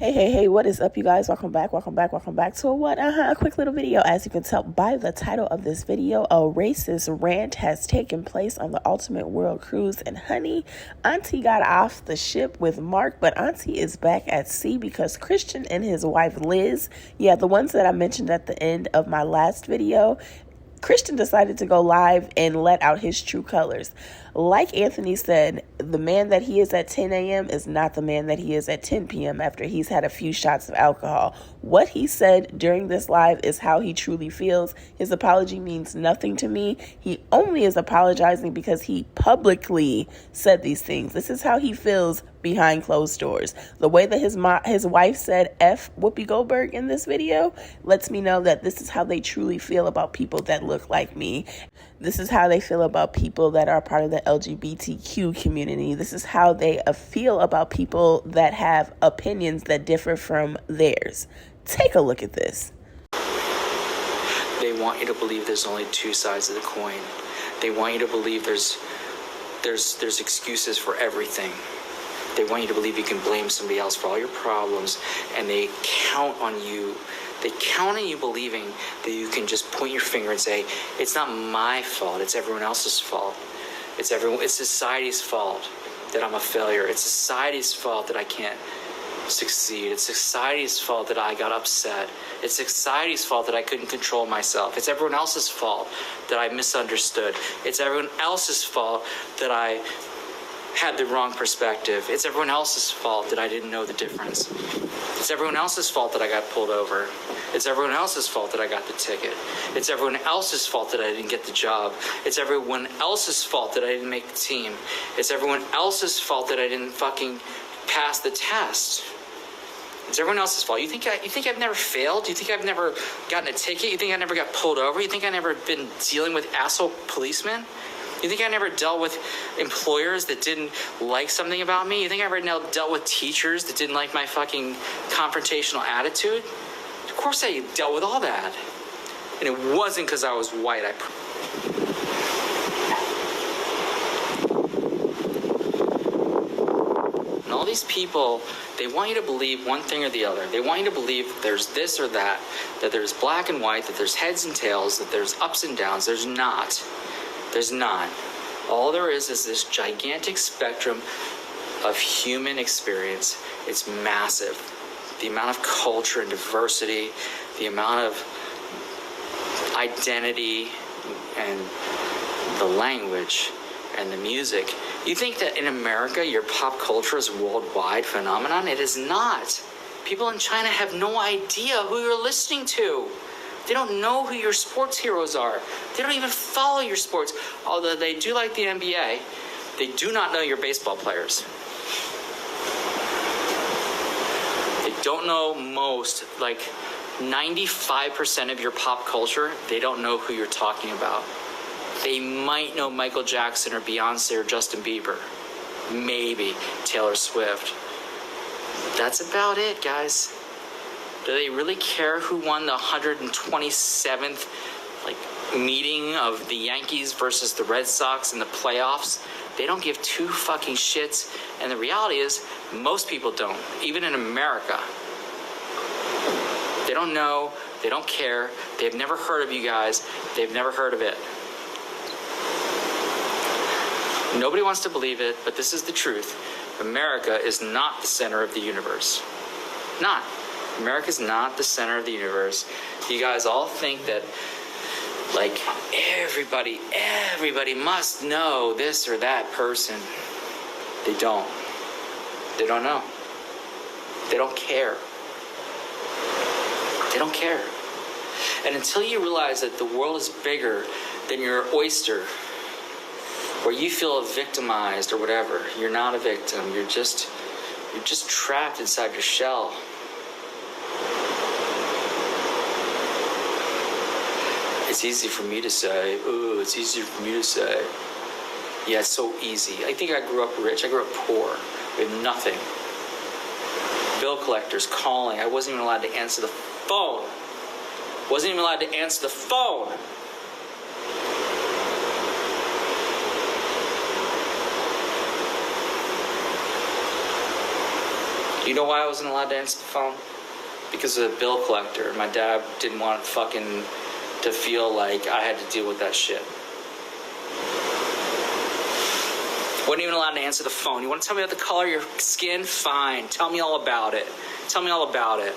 Hey, what is up, you guys? Welcome back to a quick little video. As you can tell by the title of this video, a racist rant has taken place on the Ultimate World Cruise, and honey, Auntie got off the ship with Mark, but Auntie is back at sea because Christian and his wife Liz, the ones that I mentioned at the end of my last video, Christian decided to go live and let out his true colors. Like Anthony said, the man that he is at 10 a.m. is not the man that he is at 10 p.m. after he's had a few shots of alcohol. What he said during this live is how he truly feels. His apology means nothing to me. He only is apologizing because he publicly said these things. This is how he feels behind closed doors. The way that his wife said F Whoopi Goldberg in this video lets me know that this is how they truly feel about people that look like me. This is how they feel about people that are part of the LGBTQ community. This is how they feel about people that have opinions that differ from theirs. Take a look at this. They want you to believe there's only two sides of the coin. They want you to believe there's excuses for everything. They want you to believe you can blame somebody else for all your problems, and they count on you. They count on you believing that you can just point your finger and say, it's not my fault, it's everyone else's fault. It's society's fault that I'm a failure. It's society's fault that I can't succeed. It's society's fault that I got upset. It's society's fault that I couldn't control myself. It's everyone else's fault that I misunderstood. It's everyone else's fault that I had the wrong perspective. It's everyone else's fault that I didn't know the difference. It's everyone else's fault that I got pulled over. It's everyone else's fault that I got the ticket. It's everyone else's fault that I didn't get the job. It's everyone else's fault that I didn't make the team. It's everyone else's fault that I didn't fucking pass the test. It's everyone else's fault. You think I've never failed? You think I've never gotten a ticket? You think I never got pulled over? You think I never been dealing with asshole policemen? You think I never dealt with employers that didn't like something about me? You think I ever dealt with teachers that didn't like my fucking confrontational attitude? Of course I dealt with all that. And it wasn't because I was white. And all these people, they want you to believe one thing or the other. They want you to believe there's this or that there's black and white, that there's heads and tails, that there's ups and downs. There's not. There's not. All there is this gigantic spectrum of human experience. It's massive. The amount of culture and diversity, the amount of identity and the language and the music. You think that in America, your pop culture is a worldwide phenomenon? It is not. People in China have no idea who you're listening to. They don't know who your sports heroes are. They don't even follow your sports. Although they do like the NBA, they do not know your baseball players. They don't know most, like 95% of your pop culture, they don't know who you're talking about. They might know Michael Jackson or Beyonce or Justin Bieber. Maybe Taylor Swift. That's about it, guys. Do they really care who won the 127th meeting of the Yankees versus the Red Sox in the playoffs? They don't give two fucking shits. And the reality is, most people don't, even in America. They don't know, they don't care, they've never heard of you guys, they've never heard of it. Nobody wants to believe it, but this is the truth. America is not the center of the universe. Not. America's not the center of the universe. You guys all think that, everybody must know this or that person. They don't. They don't know. They don't care. They don't care. And until you realize that the world is bigger than your oyster, or you feel victimized or whatever, you're not a victim. You're just trapped inside your shell. It's easy for me to say. Ooh, it's easier for me to say. Yeah, it's so easy. I think I grew up rich. I grew up poor. We have nothing. Bill collectors calling. I wasn't even allowed to answer the phone. Wasn't even allowed to answer the phone. You know why I wasn't allowed to answer the phone? Because of the bill collector. My dad didn't want to feel like I had to deal with that shit. Wasn't even allowed to answer the phone. You want to tell me about the color of your skin? Fine. Tell me all about it. Tell me all about it.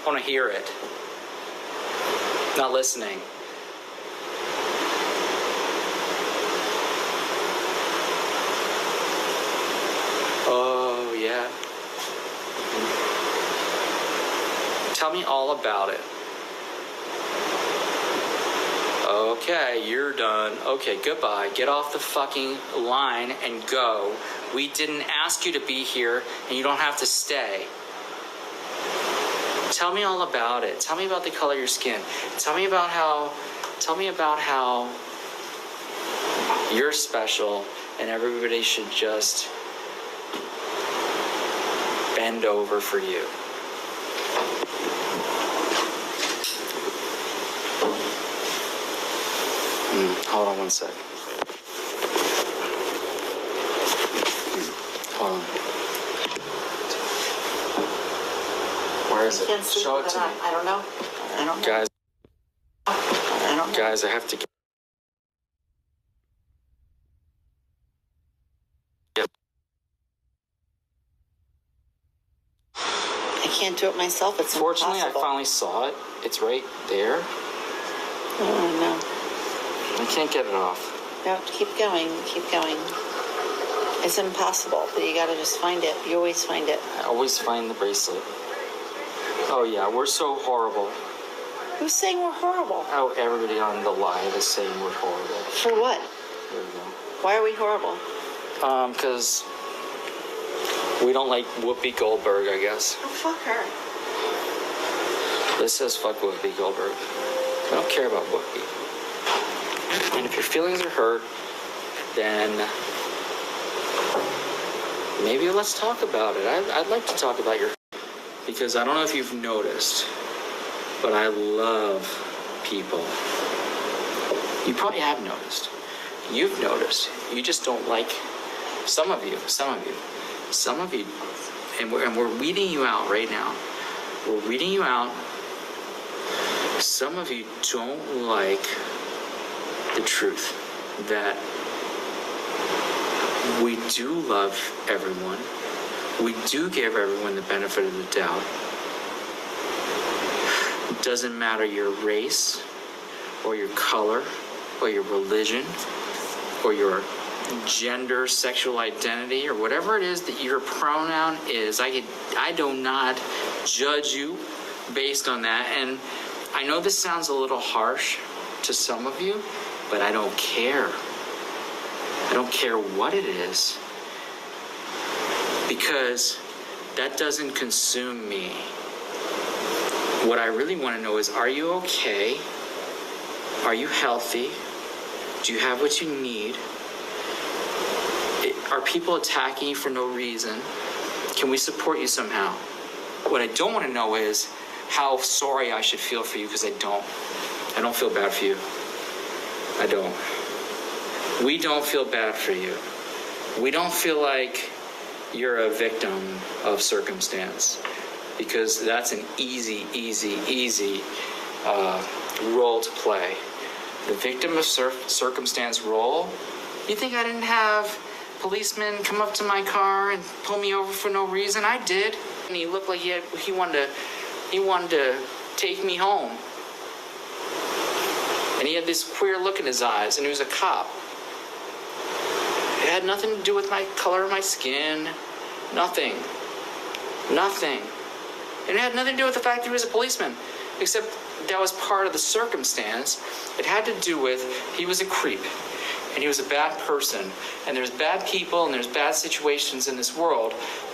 I want to hear it. Not listening. Oh, yeah. Tell me all about it. Okay, you're done. Okay, goodbye. Get off the fucking line and go. We didn't ask you to be here, and you don't have to stay. Tell me all about it. Tell me about the color of your skin. Tell me about how you're special, and everybody should just bend over for you. Hold on one sec. Hold on. Where is it? Show it to me. I don't know. I don't know. Guys, I don't know. guys, I have to get... I can't do it myself. It's Fortunately, impossible. I finally saw it. It's right there. Oh, no. I can't get it off. No, keep going. Keep going. It's impossible, but you gotta just find it. You always find it. I always find the bracelet. Oh, yeah, we're so horrible. Who's saying we're horrible? Oh, everybody on the live is saying we're horrible. For what? There we go. Why are we horrible? Because we don't like Whoopi Goldberg, I guess. Oh, fuck her. This says fuck Whoopi Goldberg. I don't care about Whoopi. And if your feelings are hurt, then maybe let's talk about it. I'd like to talk about your... Because I don't know if you've noticed, but I love people. You probably have noticed. You've noticed. You just don't like some of you, and we're weeding you out right now. We're weeding you out. Some of you don't like the truth that we do love everyone. We do give everyone the benefit of the doubt. It doesn't matter your race or your color or your religion or your gender, sexual identity, or whatever it is that your pronoun is. I do not judge you based on that. And I know this sounds a little harsh to some of you, but I don't care. I don't care what it is, because that doesn't consume me. What I really want to know is, are you okay? Are you healthy? Do you have what you need? Are people attacking you for no reason? Can we support you somehow? What I don't want to know is how sorry I should feel for you, because I don't. I don't feel bad for you. I don't. We don't feel bad for you. We don't feel like you're a victim of circumstance, because that's an easy role to play. The victim of circumstance role. You think I didn't have policemen come up to my car and pull me over for no reason? I did. And he looked like he wanted to take me home. And he had this queer look in his eyes, and he was a cop. It had nothing to do with my color of my skin. Nothing. And it had nothing to do with the fact that he was a policeman, except that was part of the circumstance. It had to do with he was a creep, and he was a bad person, and there's bad people and there's bad situations in this world.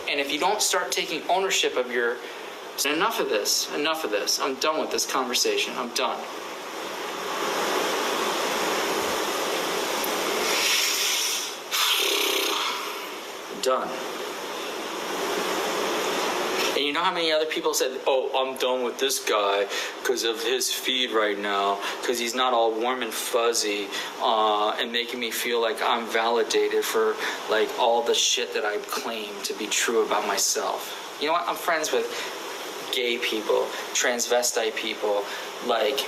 And if you don't start taking ownership of your... Enough of this. I'm done with this conversation. I'm done. Done. And you know how many other people said, oh, I'm done with this guy because of his feed right now, because he's not all warm and fuzzy and making me feel like I'm validated for like all the shit that I claim to be true about myself. You know what? I'm friends with gay people, transvestite people, like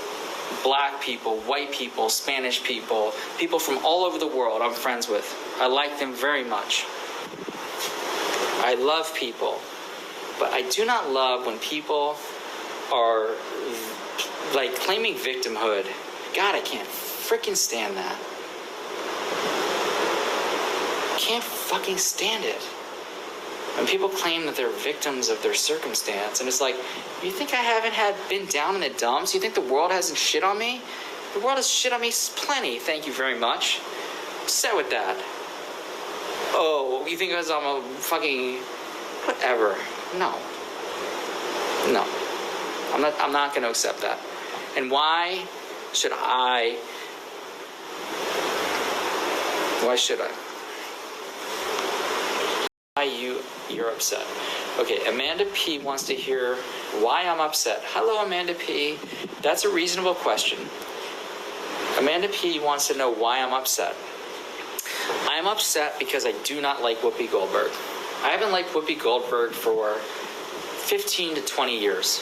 black people, white people, Spanish people, people from all over the world I'm friends with. I like them very much. I love people. But I do not love when people are like claiming victimhood. God, I can't freaking stand that. Can't fucking stand it. When people claim that they're victims of their circumstance, and it's like, you think I haven't been down in the dumps? You think the world hasn't shit on me? The world has shit on me plenty, thank you very much. I'm upset with that. Oh, you think because I'm a fucking whatever? No. I'm not going to accept that. And why should I? Why should I? Why you're upset? Okay, Amanda P wants to hear why I'm upset. Hello, Amanda P. That's a reasonable question. Amanda P wants to know why I'm upset. I'm upset because I do not like Whoopi Goldberg. I haven't liked Whoopi Goldberg for 15 to 20 years.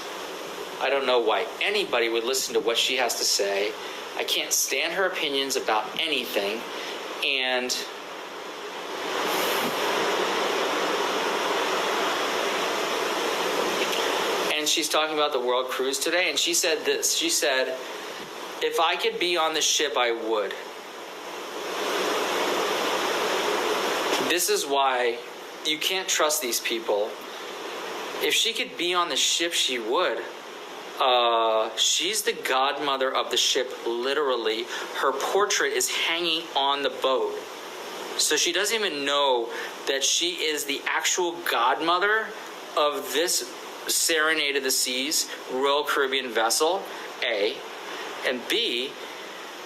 I don't know why anybody would listen to what she has to say. I can't stand her opinions about anything. And she's talking about the world cruise today, and she said this. She said, if I could be on the ship, I would. This is why you can't trust these people. If she could be on the ship, she would. She's the godmother of the ship, literally. Her portrait is hanging on the boat. So she doesn't even know that she is the actual godmother of this Serenade of the Seas Royal Caribbean vessel, A. And B,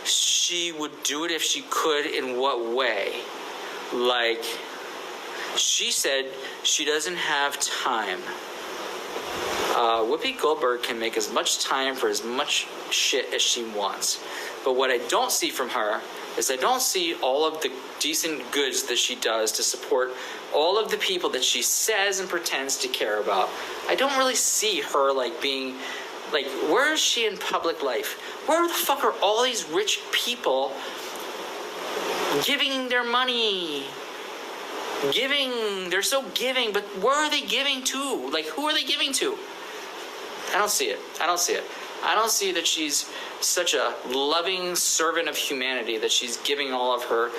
she would do it if she could. In what way? Like, she said she doesn't have time. Whoopi Goldberg can make as much time for as much shit as she wants. But what I don't see from her is I don't see all of the decent goods that she does to support all of the people that she says and pretends to care about. I don't really see her like being, like, where is she in public life? Where the fuck are all these rich people giving their money? They're so giving, but where are they giving to? Like, who are they giving to? I don't see it. I don't see that she's such a loving servant of humanity, that she's giving all of her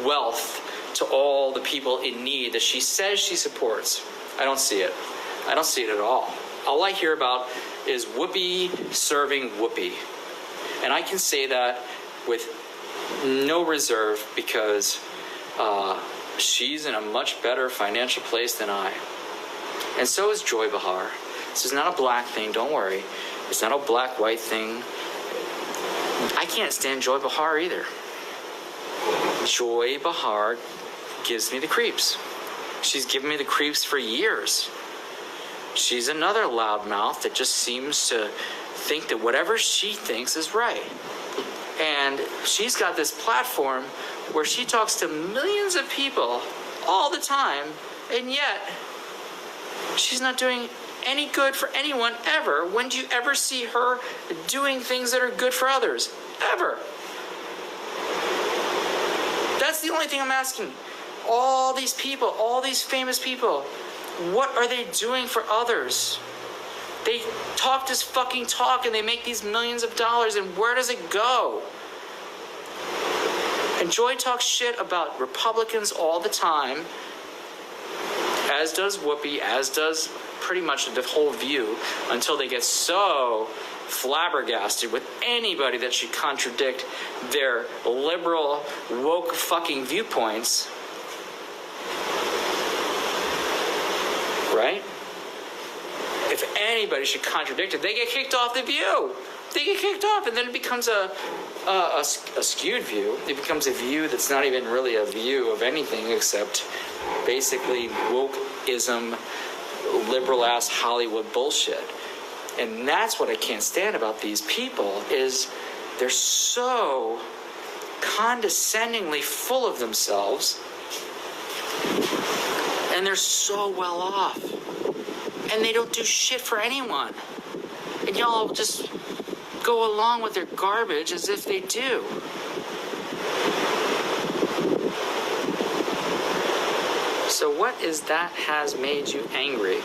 wealth to all the people in need that she says she supports. I don't see it. I don't see it at all. All I hear about is Whoopi serving Whoopi. And I can say that with no reserve because she's in a much better financial place than I. And so is Joy Behar. This is not a black thing, don't worry. It's not a black-white thing. I can't stand Joy Behar either. Joy Behar gives me the creeps. She's given me the creeps for years. She's another loudmouth that just seems to think that whatever she thinks is right. And she's got this platform where she talks to millions of people all the time, and yet she's not doing any good for anyone ever. When do you ever see her doing things that are good for others? Ever. That's the only thing I'm asking. All these people, all these famous people, what are they doing for others? They talk this fucking talk and they make these millions of dollars, and where does it go? And Joy talks shit about Republicans all the time, as does Whoopi, as does pretty much the whole View, until they get so flabbergasted with anybody that should contradict their liberal, woke fucking viewpoints. Right? If anybody should contradict it, they get kicked off the View. They get kicked off, and then it becomes a skewed view. It becomes a view that's not even really a view of anything except basically wokeism, liberal-ass Hollywood bullshit. And that's what I can't stand about these people, is they're so condescendingly full of themselves, and they're so well off. And they don't do shit for anyone. And y'all just go along with their garbage as if they do. So what is that has made you angry?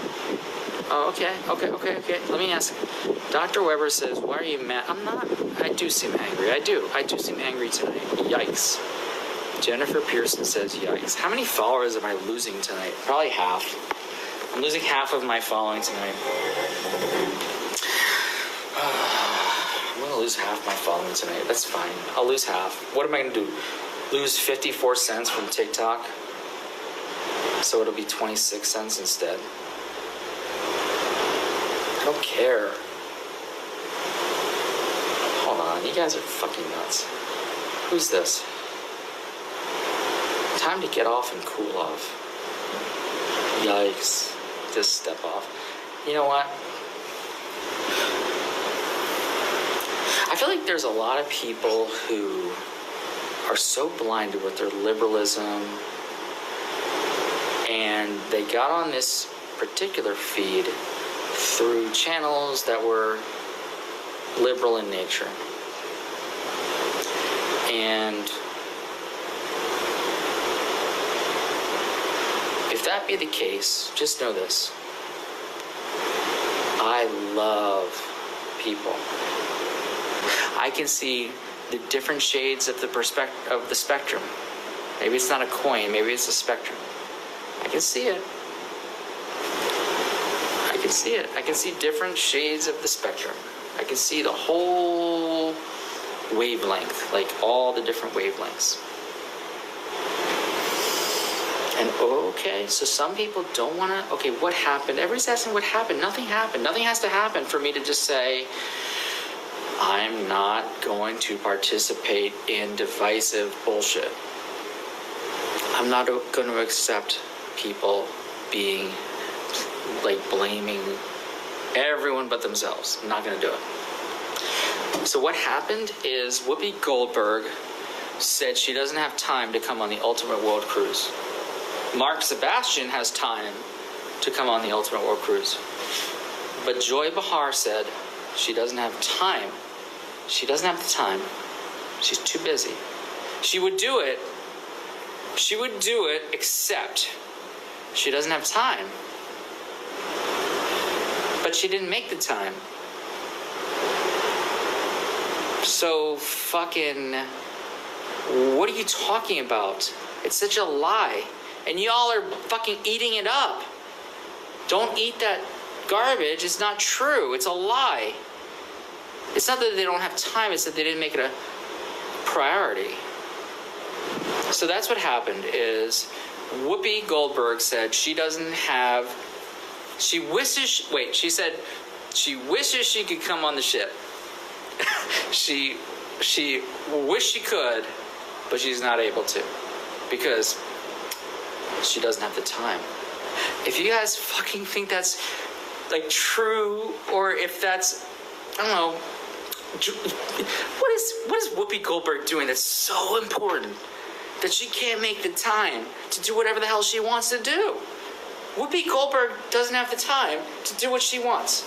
Oh, okay. Let me ask. Dr. Weber says, why are you mad? I'm not. I do seem angry. I do seem angry tonight. Yikes. Jennifer Pearson says, yikes. How many followers am I losing tonight? Probably half. I'm losing half of my following tonight. I'm going to lose half my following tonight. That's fine. I'll lose half. What am I going to do? Lose 54 cents from TikTok? So it'll be 26 cents instead. I don't care. Hold on, you guys are fucking nuts. Who's this? Time to get off and cool off. Yikes. Just step off. You know what? I feel like there's a lot of people who are so blinded with their liberalism, and they got on this particular feed through channels that were liberal in nature. And if that be the case, just know this. I love people. I can see the different shades of the spectrum. Maybe it's not a coin, maybe it's a spectrum. I can see it. I can see different shades of the spectrum. I can see the whole wavelength, like all the different wavelengths. And okay, so some people don't want to, okay, what happened? Everybody's asking what happened. Nothing happened. Nothing has to happen for me to just say, I'm not going to participate in divisive bullshit. I'm not going to accept people being, like, blaming everyone but themselves. I'm not going to do it. So what happened is Whoopi Goldberg said she doesn't have time to come on the Ultimate World Cruise. Mark Sebastian has time to come on the Ultimate World Cruise. But Joy Behar said she doesn't have time. She doesn't have the time. She's too busy. She would do it, except she doesn't have time. But she didn't make the time. So fucking, what are you talking about? It's such a lie. And y'all are fucking eating it up. Don't eat that garbage. It's not true. It's a lie. It's not that they don't have time. It's that they didn't make it a priority. So that's what happened is Whoopi Goldberg said she doesn't have, she said she wishes she could come on the ship. She wished she could, but she's not able to because she doesn't have the time. If you guys fucking think that's like true, or if that's, I don't know, what is Whoopi Goldberg doing that's so important that she can't make the time to do whatever the hell she wants to do? Whoopi Goldberg doesn't have the time to do what she wants.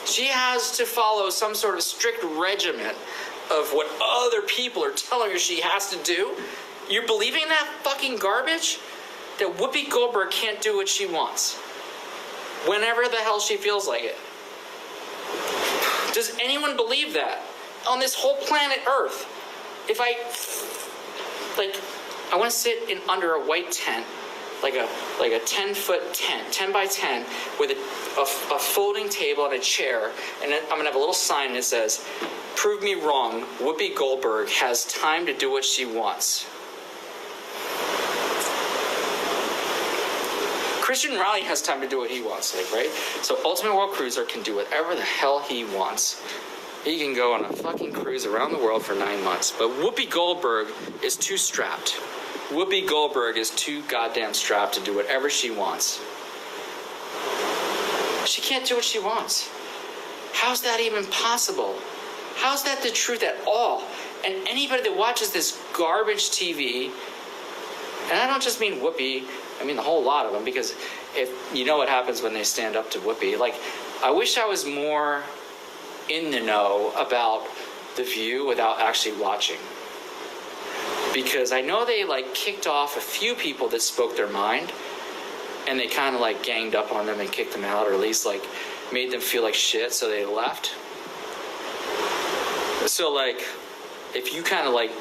She has to follow some sort of strict regimen of what other people are telling her she has to do. You're believing that fucking garbage? That Whoopi Goldberg can't do what she wants whenever the hell she feels like it? Does anyone believe that on this whole planet Earth? If I want to sit in under a white tent, like a 10-foot tent, 10 by 10, with a folding table and a chair, and then I'm gonna have a little sign that says, "Prove me wrong. Whoopi Goldberg has time to do what she wants." Christian Riley has time to do what he wants, like, right? So Ultimate World Cruiser can do whatever the hell he wants. He can go on a fucking cruise around the world for 9 months. But Whoopi Goldberg is too strapped. Whoopi Goldberg is too goddamn strapped to do whatever she wants. She can't do what she wants. How's that even possible? How's that the truth at all? And anybody that watches this garbage TV, and I don't just mean Whoopi, I mean the whole lot of them, because if you know what happens when they stand up to Whoopi. Like, I wish I was more in the know about The View without actually watching. Because I know they like kicked off a few people that spoke their mind, and they kind of like ganged up on them and kicked them out, or at least like made them feel like shit, so they left. So like, if you kind of like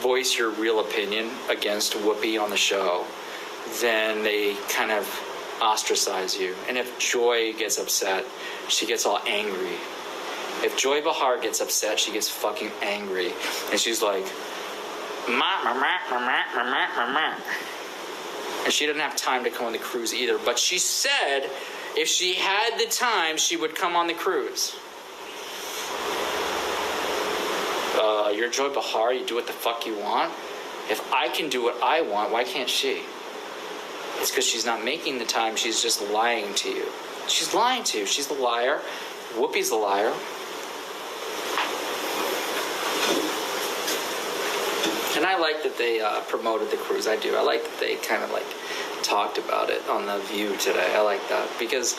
voice your real opinion against Whoopi on the show, then they kind of ostracize you. And if Joy gets upset, she gets all angry. If Joy Behar gets upset, she gets fucking angry. And she's like, and she didn't have time to come on the cruise either. But she said if she had the time, she would come on the cruise. You're Joy Behar, you do what the fuck you want. If I can do what I want, why can't she? It's because she's not making the time, she's just lying to you. She's lying to you, she's the liar. Whoopi's the liar. And I like that they promoted the cruise, I do. I like that they kind of like talked about it on The View today. I like that because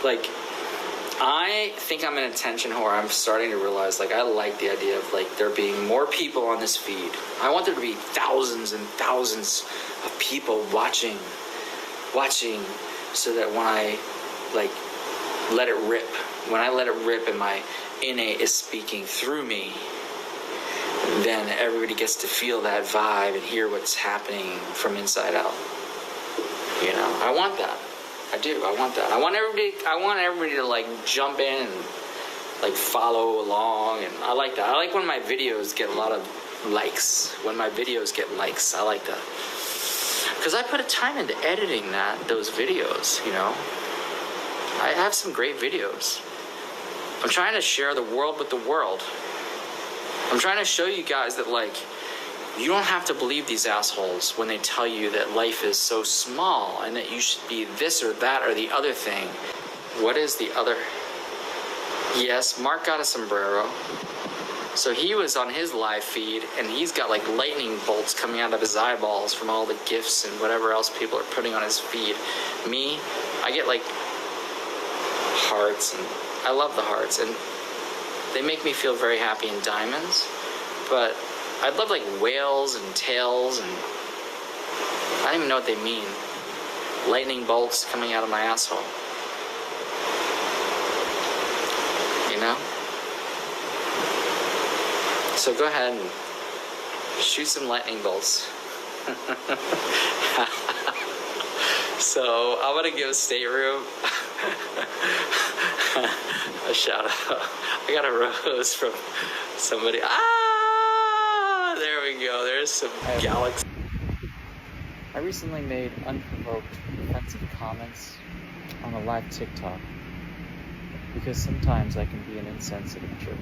like, I think I'm an attention whore. I'm starting to realize, like, I like the idea of, like, there being more people on this feed. I want there to be thousands and thousands of people watching, so that when I, like, let it rip, and my innate is speaking through me, then everybody gets to feel that vibe and hear what's happening from inside out. You know, I want that. I do. I want that. I want everybody to like jump in and like follow along, and I like that. I like when my videos get a lot of likes. When my videos get likes, I like that. Because I put a time into editing those videos, you know. I have some great videos. I'm trying to share the world with the world. I'm trying to show you guys that like, you don't have to believe these assholes when they tell you that life is so small and that you should be this or that or the other thing. What is the other? Yes, Mark got a sombrero. So he was on his live feed and he's got like lightning bolts coming out of his eyeballs from all the gifts and whatever else people are putting on his feed. Me, I get like hearts, and I love the hearts, and they make me feel very happy, in diamonds. But I'd love like whales and tails, and I don't even know what they mean. Lightning bolts coming out of my asshole. You know? So go ahead and shoot some lightning bolts. So I'm gonna give Stateroom a shout out. I got a rose from somebody. There we go. There's some galaxy. I recently made unprovoked offensive comments on a live TikTok because sometimes I can be an insensitive jerk.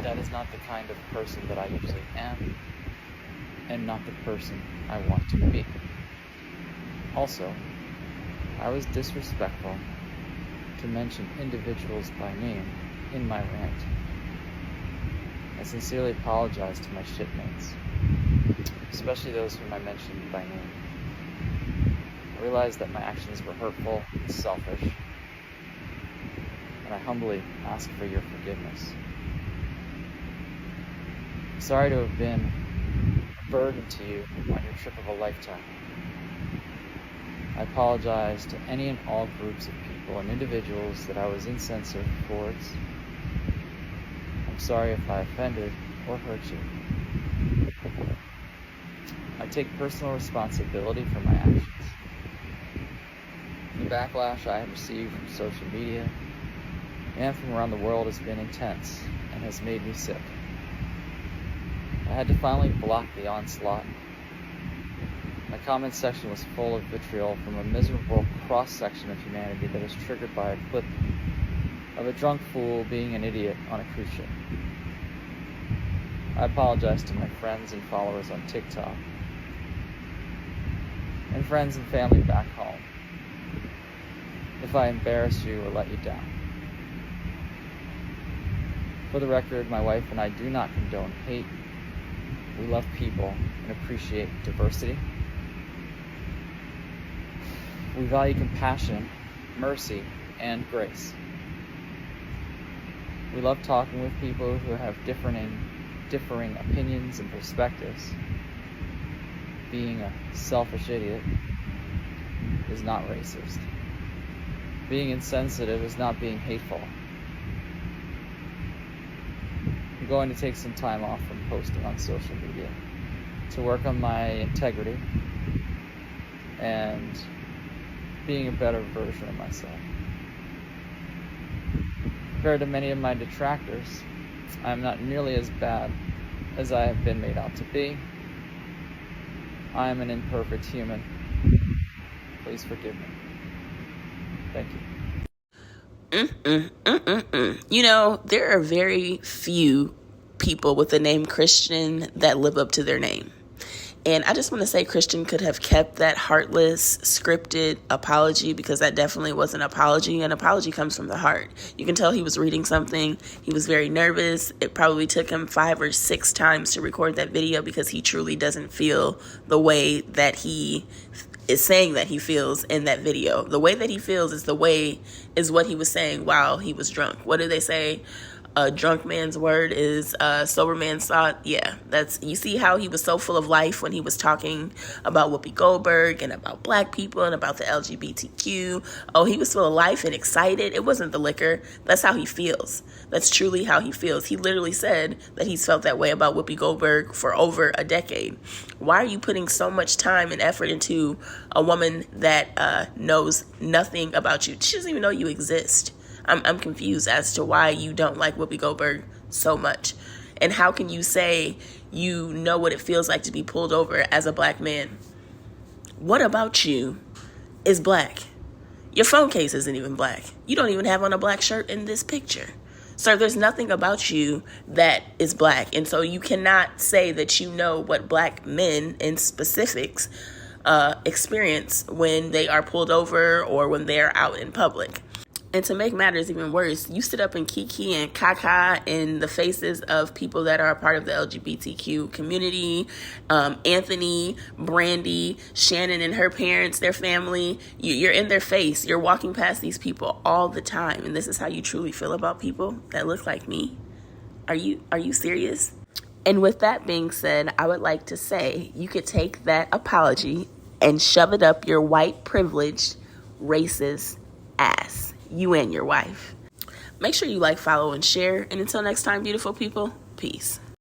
That is not the kind of person that I usually am, and not the person I want to be. Also, I was disrespectful to mention individuals by name in my rant. I sincerely apologize to my shitmates, especially those whom I mentioned by name. I realize that my actions were hurtful and selfish, and I humbly ask for your forgiveness. I'm sorry to have been a burden to you on your trip of a lifetime. I apologize to any and all groups of people and individuals that I was insensitive towards. I'm sorry if I offended or hurt you. I take personal responsibility for my actions. The backlash I have received from social media and from around the world has been intense and has made me sick. I had to finally block the onslaught. My comment section was full of vitriol from a miserable cross-section of humanity that was triggered by a clip of a drunk fool being an idiot on a cruise ship. I apologize to my friends and followers on TikTok, and friends and family back home, if I embarrass you or let you down. For the record, my wife and I do not condone hate. We love people and appreciate diversity. We value compassion, mercy, and grace. We love talking with people who have differing opinions and perspectives. Being a selfish idiot is not racist. Being insensitive is not being hateful. I'm going to take some time off from posting on social media to work on my integrity and being a better version of myself. Compared to many of my detractors, I am not nearly as bad as I have been made out to be. I am an imperfect human. Please forgive me. Thank you. You know, there are very few people with the name Christian that live up to their name. And I just want to say Christian could have kept that heartless, scripted apology, because that definitely was an apology. An apology comes from the heart. You can tell he was reading something. He was very nervous. It probably took him 5 or 6 times to record that video because he truly doesn't feel the way that he is saying that he feels in that video. The way that he feels is what he was saying while he was drunk. What do they say? A drunk man's word is a sober man's thought. Yeah, you see how he was so full of life when he was talking about Whoopi Goldberg and about black people and about the LGBTQ. Oh, he was full of life and excited. It wasn't the liquor. That's how he feels. That's truly how he feels. He literally said that he's felt that way about Whoopi Goldberg for over a decade. Why are you putting so much time and effort into a woman that knows nothing about you? She doesn't even know you exist. I'm confused as to why you don't like Whoopi Goldberg so much. And how can you say you know what it feels like to be pulled over as a black man? What about you is black? Your phone case isn't even black. You don't even have on a black shirt in this picture. Sir, there's nothing about you that is black. And so you cannot say that you know what black men in specifics experience when they are pulled over or when they are out in public. And to make matters even worse, you sit up and kiki and caca in the faces of people that are a part of the LGBTQ community. Anthony, Brandy, Shannon and her parents, their family. You're in their face. You're walking past these people all the time. And this is how you truly feel about people that look like me? Are you serious? And with that being said, I would like to say you could take that apology and shove it up your white privileged racist ass. You and your wife. Make sure you like, follow, and share. And until next time, beautiful people, peace.